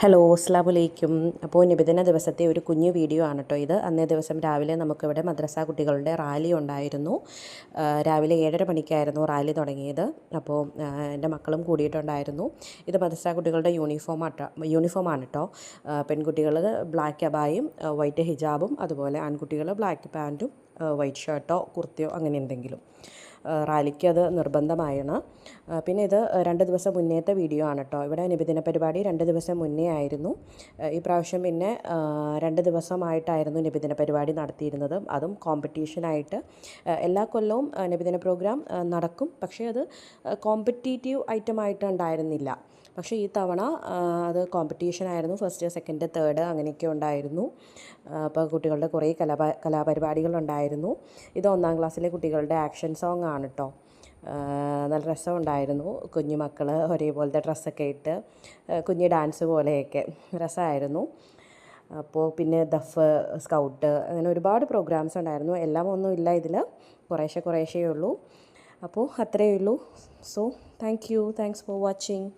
Hello അസ്സലാമു അലൈക്കും. അപ്പോൾ നിബിദിന ദിവസത്തെ ഒരു കുഞ്ഞു വീഡിയോ ആണ് കേട്ടോ ഇത്. അന്നേ ദിവസം രാവിലെ നമുക്കിവിടെ മദ്രസ കുട്ടികളുടെ റാലി ഉണ്ടായിരുന്നു. രാവിലെ 7:30 മണിക്കായിരുന്നു റാലി തുടങ്ങിയത്. അപ്പോൾ എൻ്റെ മക്കളും കൂടിയിട്ടുണ്ടായിരുന്നു. ഇത് മദ്രസ കുട്ടികളുടെ യൂണിഫോമാണ് കേട്ടോ. പെൺകുട്ടികൾ ബ്ലാക്ക് അബായും വൈറ്റ് ഹിജാബും, അതുപോലെ ആൺകുട്ടികൾ ബ്ലാക്ക് പാൻറ്റും വൈറ്റ് ഷർട്ടോ കുർത്തിയോ അങ്ങനെ എന്തെങ്കിലും. റാലിക്ക് അത് നിർബന്ധമായാണ്. പിന്നെ ഇത് 2 ദിവസം മുന്നേത്തെ വീഡിയോ ആണ് കേട്ടോ. ഇവിടെ നിബിദിന പരിപാടി 2 ദിവസം മുന്നേ ആയിരുന്നു. ഈ പ്രാവശ്യം പിന്നെ 2 ദിവസമായിട്ടായിരുന്നു നിബിദിന പരിപാടി നടത്തിയിരുന്നത്. അതും കോമ്പറ്റീഷനായിട്ട്. എല്ലാ കൊല്ലവും നിബിദിന പ്രോഗ്രാം നടക്കും, പക്ഷേ അത് കോമ്പറ്റീറ്റീവ് ഐറ്റമായിട്ട് ഉണ്ടായിരുന്നില്ല. പക്ഷേ ഈ തവണ അത് കോമ്പറ്റീഷനായിരുന്നു. ഫസ്റ്റ്, സെക്കൻഡ്, തേർഡ് അങ്ങനെയൊക്കെ ഉണ്ടായിരുന്നു. അപ്പോൾ കുട്ടികളുടെ കുറേ കലാപരിപാടികളുണ്ടായിരുന്നു. ഇത് 1-ാം ക്ലാസ്സിലെ കുട്ടികളുടെ ആക്ഷൻ സോങ് ആണ് കേട്ടോ. നല്ല രസമുണ്ടായിരുന്നു. കുഞ്ഞു മക്കൾ ഒരേപോലത്തെ ഡ്രസ്സൊക്കെ ഇട്ട് കുഞ്ഞ് ഡാൻസ് പോലെയൊക്കെ രസമായിരുന്നു. അപ്പോൾ പിന്നെ ദഫ്, സ്കൗട്ട്, അങ്ങനെ ഒരുപാട് പ്രോഗ്രാംസ് ഉണ്ടായിരുന്നു. എല്ലാം ഒന്നുമില്ല ഇതിൽ, കുറേശ്ശേ ഉള്ളൂ. അപ്പോൾ അത്രയേ ഉള്ളൂ. So thanks for watching.